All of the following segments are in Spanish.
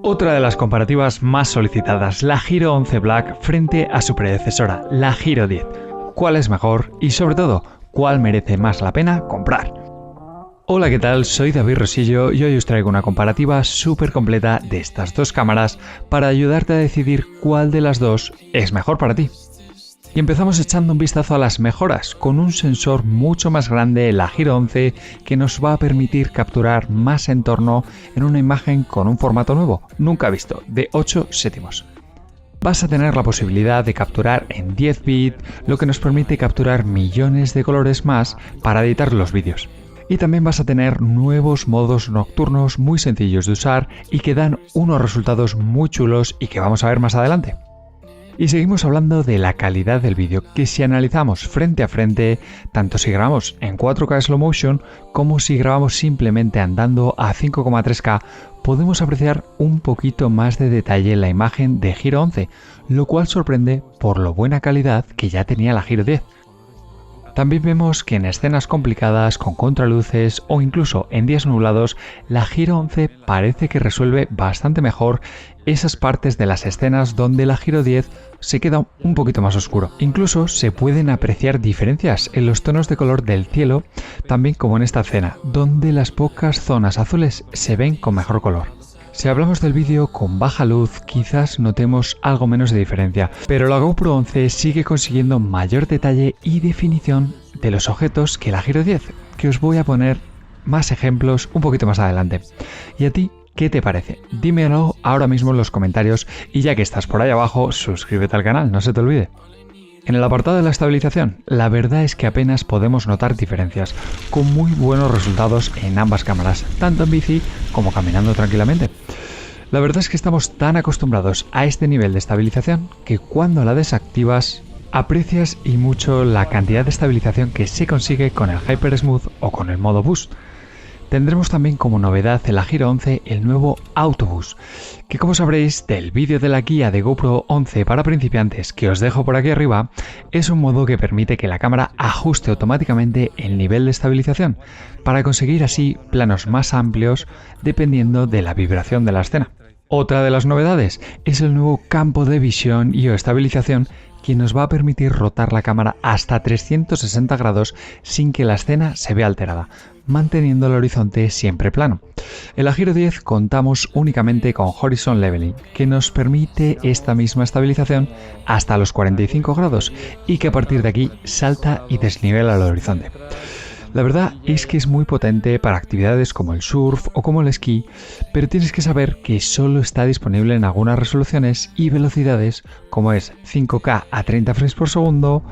Otra de las comparativas más solicitadas, la Giro 11 Black frente a su predecesora, la Giro 10. ¿Cuál es mejor? Y sobre todo, ¿cuál merece más la pena comprar? Hola, ¿qué tal? Soy David Rosillo y hoy os traigo una comparativa súper completa de estas dos cámaras para ayudarte a decidir cuál de las dos es mejor para ti. Y empezamos echando un vistazo a las mejoras, con un sensor mucho más grande, la Giro 11, que nos va a permitir capturar más entorno en una imagen con un formato nuevo, nunca visto, de 8 séptimos. Vas a tener la posibilidad de capturar en 10 bits, lo que nos permite capturar millones de colores más para editar los vídeos. Y también vas a tener nuevos modos nocturnos muy sencillos de usar y que dan unos resultados muy chulos y que vamos a ver más adelante. Y seguimos hablando de la calidad del vídeo, que si analizamos frente a frente, tanto si grabamos en 4K slow motion como si grabamos simplemente andando a 5,3K, podemos apreciar un poquito más de detalle en la imagen de Giro 11, lo cual sorprende por lo buena calidad que ya tenía la Giro 10. También vemos que en escenas complicadas, con contraluces o incluso en días nublados, la Giro 11 parece que resuelve bastante mejor esas partes de las escenas donde la Giro 10 se queda un poquito más oscuro. Incluso se pueden apreciar diferencias en los tonos de color del cielo, también como en esta escena, donde las pocas zonas azules se ven con mejor color. Si hablamos del vídeo con baja luz, quizás notemos algo menos de diferencia, pero la GoPro 11 sigue consiguiendo mayor detalle y definición de los objetos que la Giro 10, que os voy a poner más ejemplos un poquito más adelante. ¿Y a ti qué te parece? Dímelo ahora mismo en los comentarios y ya que estás por ahí abajo, suscríbete al canal, no se te olvide. En el apartado de la estabilización, la verdad es que apenas podemos notar diferencias, con muy buenos resultados en ambas cámaras, tanto en bici como caminando tranquilamente. La verdad es que estamos tan acostumbrados a este nivel de estabilización que cuando la desactivas, aprecias y mucho la cantidad de estabilización que se consigue con el Hyper Smooth o con el modo Boost. Tendremos también como novedad en la Giro 11 el nuevo Auto Boost, que como sabréis del vídeo de la guía de GoPro 11 para principiantes que os dejo por aquí arriba, es un modo que permite que la cámara ajuste automáticamente el nivel de estabilización, para conseguir así planos más amplios dependiendo de la vibración de la escena. Otra de las novedades es el nuevo campo de visión y o estabilización que nos va a permitir rotar la cámara hasta 360 grados sin que la escena se vea alterada, manteniendo el horizonte siempre plano. En la Giro 10 contamos únicamente con Horizon Leveling, que nos permite esta misma estabilización hasta los 45 grados y que a partir de aquí salta y desnivela el horizonte. La verdad es que es muy potente para actividades como el surf o como el esquí, pero tienes que saber que solo está disponible en algunas resoluciones y velocidades como es 5K a 30 frames por segundo,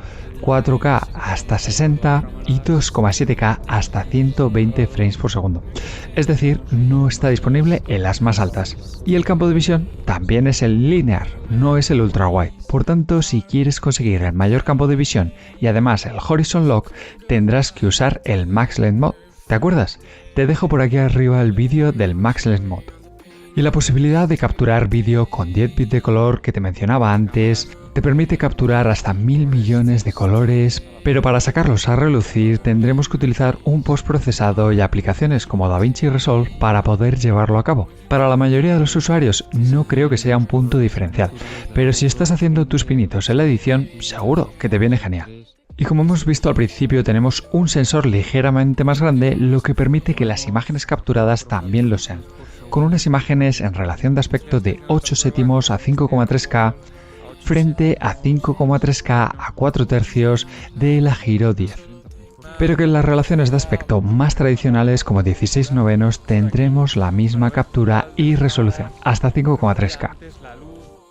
4K hasta 60 y 2,7K hasta 120 frames por segundo. Es decir, no está disponible en las más altas. Y el campo de visión también es el linear, no es el ultra wide. Por tanto, si quieres conseguir el mayor campo de visión y además el Horizon Lock, tendrás que usar el Max Lens Mode. ¿Te acuerdas? Te dejo por aquí arriba el vídeo del Max Lens Mode. Y la posibilidad de capturar vídeo con 10 bits de color que te mencionaba antes, te permite capturar hasta 1000 millones de colores, pero para sacarlos a relucir tendremos que utilizar un postprocesado y aplicaciones como DaVinci Resolve para poder llevarlo a cabo. Para la mayoría de los usuarios no creo que sea un punto diferencial, pero si estás haciendo tus pinitos en la edición, seguro que te viene genial. Y como hemos visto al principio, tenemos un sensor ligeramente más grande, lo que permite que las imágenes capturadas también lo sean, con unas imágenes en relación de aspecto de 8 séptimos a 5,3K frente a 5,3K a 4 tercios de la Giro 10. Pero que en las relaciones de aspecto más tradicionales como 16 novenos tendremos la misma captura y resolución, hasta 5,3K.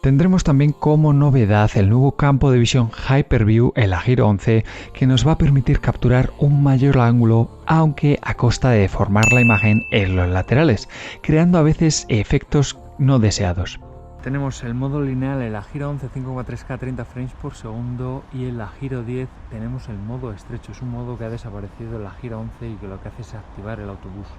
Tendremos también como novedad el nuevo campo de visión Hyperview en la Giro 11 que nos va a permitir capturar un mayor ángulo, aunque a costa de deformar la imagen en los laterales, creando a veces efectos no deseados. Tenemos el modo lineal en la Giro 11 5,3K 30 frames por segundo y en la Giro 10 tenemos el modo estrecho. Es un modo que ha desaparecido en la Giro 11 y que lo que hace es activar el boost.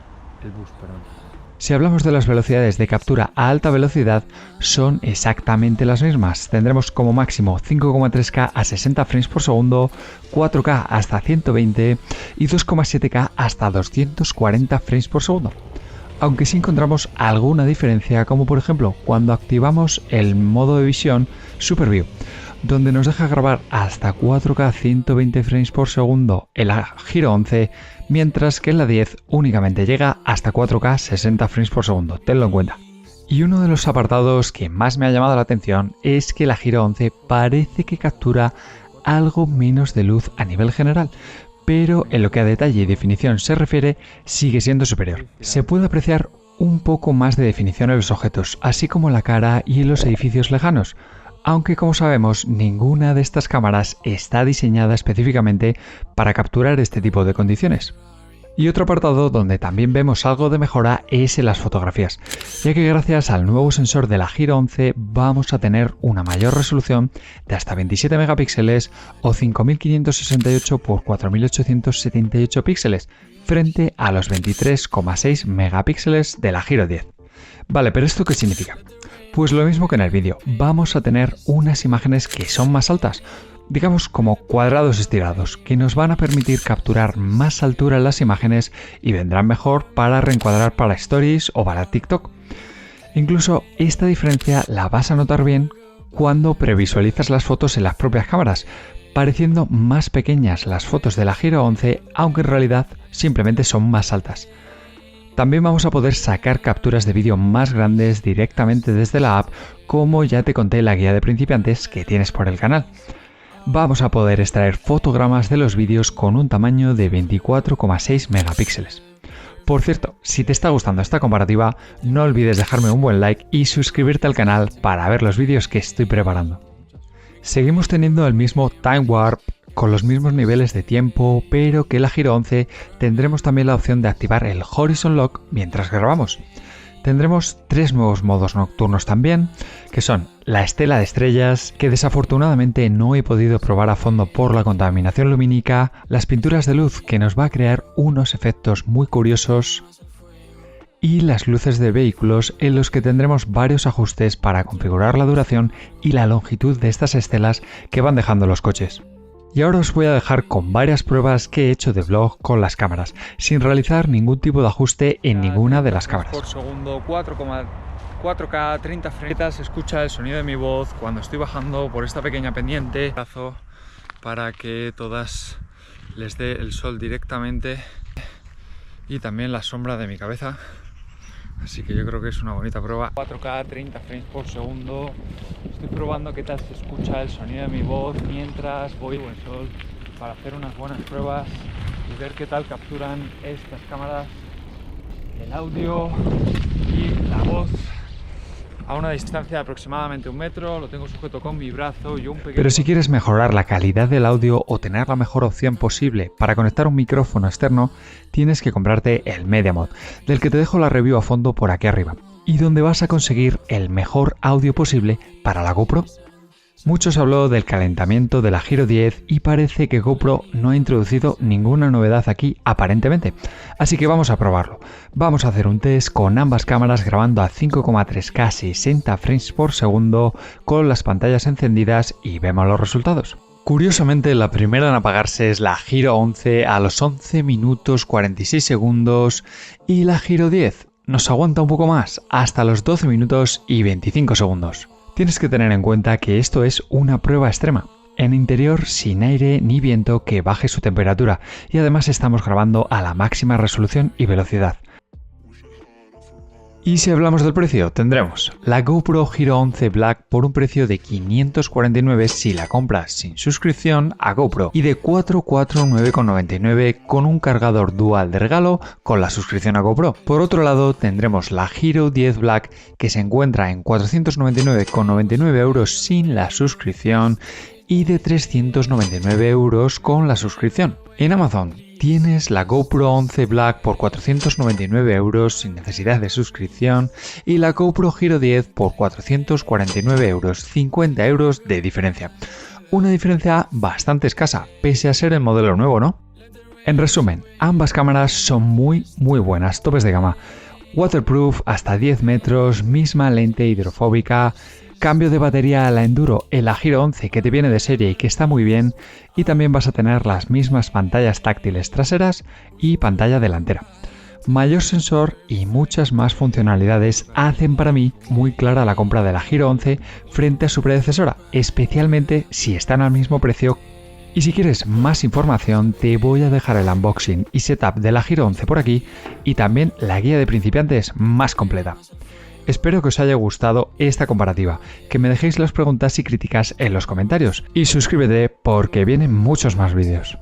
Si hablamos de las velocidades de captura a alta velocidad, son exactamente las mismas. Tendremos como máximo 5,3K a 60 frames por segundo, 4K hasta 120 y 2,7K hasta 240 frames por segundo. aunque sí encontramos alguna diferencia, como por ejemplo cuando activamos el modo de visión Super View, donde nos deja grabar hasta 4K 120 frames por segundo en la Giro 11, mientras que en la 10 únicamente llega hasta 4K 60 frames por segundo, tenlo en cuenta. Y uno de los apartados que más me ha llamado la atención es que la Giro 11 parece que captura algo menos de luz a nivel general, pero en lo que a detalle y definición se refiere sigue siendo superior. Se puede apreciar un poco más de definición en los objetos, así como en la cara y en los edificios lejanos, aunque como sabemos ninguna de estas cámaras está diseñada específicamente para capturar este tipo de condiciones. Y otro apartado donde también vemos algo de mejora es en las fotografías, ya que gracias al nuevo sensor de la Giro 11 vamos a tener una mayor resolución de hasta 27 megapíxeles o 5568 x 4878 píxeles frente a los 23,6 megapíxeles de la Giro 10. Vale, pero ¿esto qué significa? Pues lo mismo que en el vídeo, vamos a tener unas imágenes que son más altas, digamos como cuadrados estirados, que nos van a permitir capturar más altura en las imágenes y vendrán mejor para reencuadrar para Stories o para TikTok. Incluso esta diferencia la vas a notar bien cuando previsualizas las fotos en las propias cámaras, pareciendo más pequeñas las fotos de la Giro 11, aunque en realidad simplemente son más altas. También vamos a poder sacar capturas de vídeo más grandes directamente desde la app, como ya te conté en la guía de principiantes que tienes por el canal. Vamos a poder extraer fotogramas de los vídeos con un tamaño de 24,6 megapíxeles. Por cierto, si te está gustando esta comparativa, no olvides dejarme un buen like y suscribirte al canal para ver los vídeos que estoy preparando. Seguimos teniendo el mismo Time Warp, con los mismos niveles de tiempo, pero que en la Giro 11 tendremos también la opción de activar el Horizon Lock mientras grabamos. Tendremos 3 nuevos modos nocturnos también, que son la estela de estrellas, que desafortunadamente no he podido probar a fondo por la contaminación lumínica, las pinturas de luz, que nos va a crear unos efectos muy curiosos, y las luces de vehículos, en los que tendremos varios ajustes para configurar la duración y la longitud de estas estelas que van dejando los coches. Y ahora os voy a dejar con varias pruebas que he hecho de vlog con las cámaras, sin realizar ningún tipo de ajuste en ninguna de las cámaras. Por segundo, 4K, 30 frames. Se escucha el sonido de mi voz cuando estoy bajando por esta pequeña pendiente para que todas les dé el sol directamente y también la sombra de mi cabeza. Así que yo creo que es una bonita prueba. 4K, 30 frames por segundo. Estoy probando qué tal se escucha el sonido de mi voz mientras voy al sol para hacer unas buenas pruebas y ver qué tal capturan estas cámaras el audio y la voz a una distancia de aproximadamente 1 metro. Lo tengo sujeto con mi brazo y un pequeño... Pero si quieres mejorar la calidad del audio o tener la mejor opción posible para conectar un micrófono externo, tienes que comprarte el Media Mod, del que te dejo la review a fondo por aquí arriba, y donde vas a conseguir el mejor audio posible para la GoPro. Mucho se habló del calentamiento de la Giro 10 y parece que GoPro no ha introducido ninguna novedad aquí aparentemente, así que vamos a probarlo. Vamos a hacer un test con ambas cámaras grabando a 5,3K 60 frames por segundo con las pantallas encendidas y vemos los resultados. Curiosamente, la primera en apagarse es la Giro 11 a los 11 minutos 46 segundos y la Giro 10 nos aguanta un poco más, hasta los 12 minutos y 25 segundos. Tienes que tener en cuenta que esto es una prueba extrema, en interior sin aire ni viento que baje su temperatura, y además estamos grabando a la máxima resolución y velocidad. Y si hablamos del precio, tendremos la GoPro Giro 11 Black por un precio de 549 si la compras sin suscripción a GoPro y de 449,99 con un cargador dual de regalo con la suscripción a GoPro. Por otro lado, tendremos la Giro 10 Black que se encuentra en 499,99 euros sin la suscripción y de 399 euros con la suscripción. En Amazon tienes la GoPro 11 Black por 499 euros sin necesidad de suscripción y la GoPro Giro 10 por 449 euros, 50 euros de diferencia. Una diferencia bastante escasa, pese a ser el modelo nuevo, ¿no? En resumen, ambas cámaras son muy buenas, topes de gama. Waterproof hasta 10 metros, misma lente hidrofóbica, cambio de batería a la Enduro en la Giro 11 que te viene de serie y que está muy bien, y también vas a tener las mismas pantallas táctiles traseras y pantalla delantera. mayor sensor y muchas más funcionalidades hacen para mí muy clara la compra de la Giro 11 frente a su predecesora, especialmente si están al mismo precio. Y si quieres más información, te voy a dejar el unboxing y setup de la Giro 11 por aquí y también la guía de principiantes más completa. Espero que os haya gustado esta comparativa, que me dejéis las preguntas y críticas en los comentarios y suscríbete porque vienen muchos más vídeos.